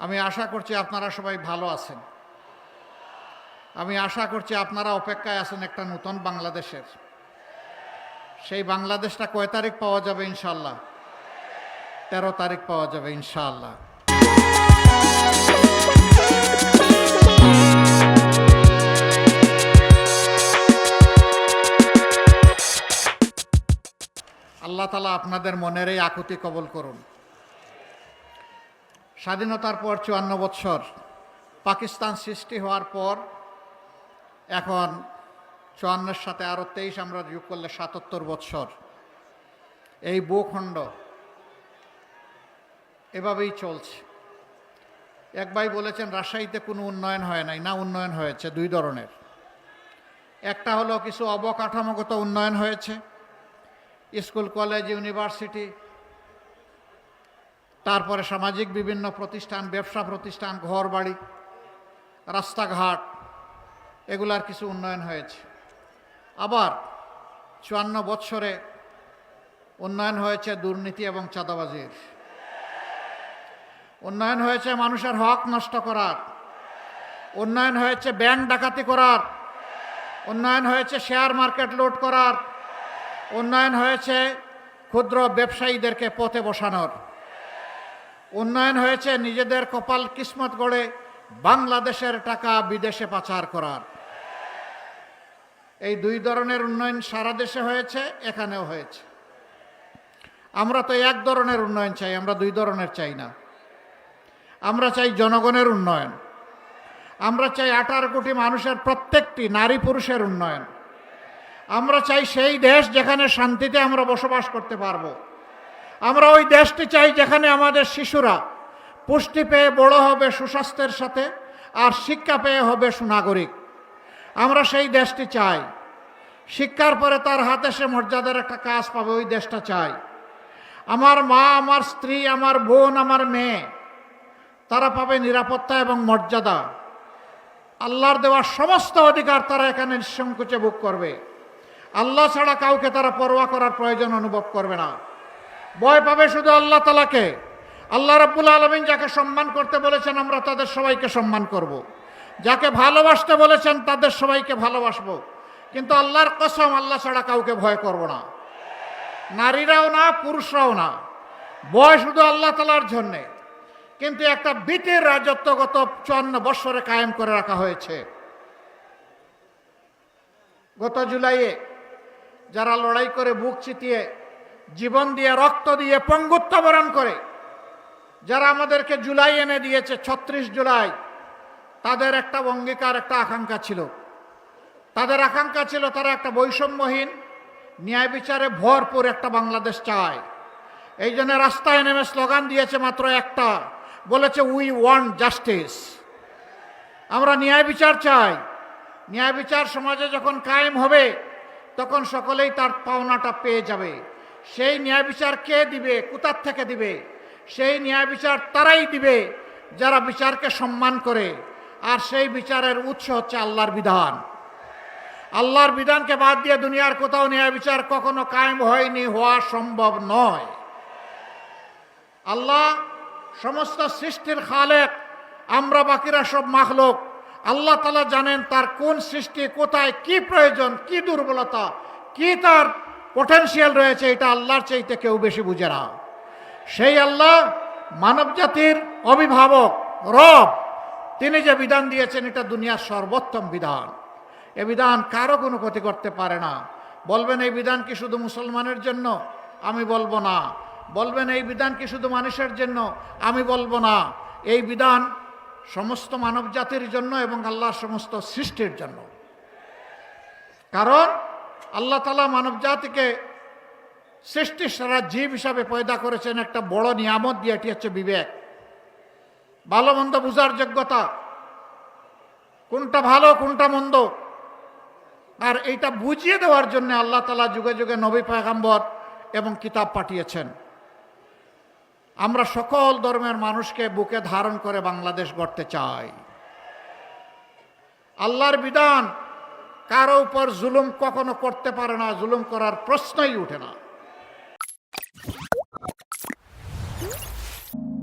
আমি আশা করছি আপনারা সবাই ভালো আছেন। আমি আশা করছি আপনারা অপেক্ষায় আছেন একটা নতুন বাংলাদেশের। সেই বাংলাদেশটা কয় তারিখ পাওয়া যাবে ইনশাআল্লাহ? 13 তারিখ পাওয়া যাবে ইনশাআল্লাহ। আল্লাহ তাআলা আপনাদের মনের এই আকুতি কবুল করুন। স্বাধীনতার পর 54 বৎসর, পাকিস্তান সৃষ্টি হওয়ার পর এখন 54-এর সাথে আরও 23 আমরা যোগ করলে 77 বৎসর এই ভূখণ্ড এভাবেই চলছে। এক ভাই বলেছেন রাজশাহীতে কোনো উন্নয়ন হয় নাই। না, উন্নয়ন হয়েছে দুই ধরনের। একটা হলো কিছু অবকাঠামোগত উন্নয়ন হয়েছে, স্কুল কলেজ ইউনিভার্সিটি, তারপরে সামাজিক বিভিন্ন প্রতিষ্ঠান, ব্যবসা প্রতিষ্ঠান, ঘর বাড়ি, রাস্তাঘাট, এগুলার কিছু উন্নয়ন হয়েছে। আবার 54 বৎসরে উন্নয়ন হয়েছে দুর্নীতি এবং চাঁদাবাজির। উন্নয়ন হয়েছে মানুষের হক নষ্ট করার, উন্নয়ন হয়েছে ব্যাংক ডাকাতি করার, উন্নয়ন হয়েছে শেয়ার মার্কেট লুট করার, উন্নয়ন হয়েছে ক্ষুদ্র ব্যবসায়ীদেরকে পথে বসানোর, উন্নয়ন হয়েছে নিজেদের কপাল কিসমত গড়ে বাংলাদেশের টাকা বিদেশে পাচার করার। এই দুই ধরনের উন্নয়ন সারা দেশে হয়েছে, এখানেও হয়েছে। আমরা তো এক ধরনের উন্নয়ন চাই, আমরা দুই ধরনের চাই না। আমরা চাই জনগণের উন্নয়ন, আমরা চাই 18 কোটি মানুষের প্রত্যেকটি নারী পুরুষের উন্নয়ন। আমরা চাই সেই দেশ যেখানে শান্তিতে আমরা বসবাস করতে পারবো। আমরা ওই দেশটি চাই যেখানে আমাদের শিশুরা পুষ্টি পেয়ে বড় হবে সুস্বাস্থ্যের সাথে, আর শিক্ষা পেয়ে হবে সুনাগরিক। আমরা সেই দেশটি চাই। শিক্ষার পরে তার হাতে সে মর্যাদার একটা কাজ পাবে, ওই দেশটা চাই। আমার মা, আমার স্ত্রী, আমার বোন, আমার মেয়ে, তারা পাবে নিরাপত্তা এবং মর্যাদা। আল্লাহর দেওয়া সমস্ত অধিকার তারা এখানে নিঃসংকোচে ভোগ করবে। আল্লাহ ছাড়া কাউকে তারা পরোয়া করার প্রয়োজন অনুভব করবে না। ভয় পাবে শুধু আল্লাহ তাআলাকে। আল্লাহ রাব্বুল আলামিন যাকে সম্মান করতে বলেছেন আমরা তাদের সবাইকে সম্মান করব। যাকে ভালোবাসতে বলেছেন তাদের সবাইকে ভালোবাসবো। কিন্তু আল্লাহর কসম, আল্লাহ ছাড়া কাউকে ভয় করব না, নারীরাও না, পুরুষরাও না। ভয় শুধু আল্লাহ তাআলার জন্যে। কিন্তু একটা বিটির রাজত্ব গত 54 বৎসরে কায়েম করে রাখা হয়েছে। গত জুলাইয়ে যারা লড়াই করে বুক চিতিয়ে, জীবন দিয়ে, রক্ত দিয়ে, পঙ্গুত্ব বরণ করে যারা আমাদেরকে জুলাই এনে দিয়েছে, 36 জুলাই, তাদের একটা অঙ্গীকার, একটা আকাঙ্ক্ষা ছিল। তাদের আকাঙ্ক্ষা ছিল তারা একটা বৈষম্যহীন, ন্যায় বিচারে ভরপুর একটা বাংলাদেশ চায়। এই জন্য রাস্তায় নেমে স্লোগান দিয়েছে মাত্র একটা, বলেছে উই ওয়ান্ট জাস্টিস। আমরা ন্যায় বিচার চাই। ন্যায় বিচার সমাজে যখন কায়েম হবে তখন সকলেই তার পাওনাটা পেয়ে যাবে। সেই ন্যায় বিচার কে দিবে, কোথার থেকে দিবে? সেই ন্যায় বিচার তারাই দিবে যারা বিচারকে সম্মান করে। আর সেই বিচারের উৎস হচ্ছে আল্লাহর বিধান। আল্লাহর বিধানকে বাদ দিয়ে দুনিয়ার কোথাও ন্যায় বিচার কখনো কায়েম হয়নি, হওয়া সম্ভব নয়। আল্লাহ সমস্ত সৃষ্টির খালেক, আমরা বাকিরা সব মাখলুক। আল্লাহ তাআলা জানেন তার কোন সৃষ্টি কোথায় কি প্রয়োজন, কি দুর্বলতা, কি তার পটেনশিয়াল রয়েছে, এটা আল্লাহর চাইতে কেউ বেশি বুঝে না। সেই আল্লাহ মানব জাতির অভিভাবক, রব, তিনি যে বিধান দিয়েছেন এটা দুনিয়ার সর্বোত্তম বিধান। এ বিধান কারো কোনো ক্ষতি করতে পারে না। বলবেন এই বিধান কি শুধু মুসলমানের জন্য? আমি বলবো না। বলবেন এই বিধান কি শুধু মানুষের জন্য? আমি বলবো না। এই বিধান সমস্ত মানব জাতির জন্য এবং আল্লাহর সমস্ত সৃষ্টির জন্য। কারণ আল্লাহ তাআলা মানব জাতিকে সৃষ্টির সারা জীব হিসাবে পয়দা করেছেন একটা বড় নিয়ামত দিয়ে, এটি হচ্ছে বিবেক, ভালো মন্দ বুঝার যোগ্যতা, কোনটা ভালো কোনটা মন্দ। আর এইটা বুঝিয়ে দেওয়ার জন্য আল্লাহ তাআলা যুগে যুগে নবী পয়গম্বর এবং কিতাব পাঠিয়েছেন। আমরা সকল ধর্মের মানুষকে বুকে ধারণ করে বাংলাদেশ গড়তে চাই। আল্লাহর বিধান কারো উপর জুলুম কখনো করতে পারে না, জুলুম করার প্রশ্নই উঠে না।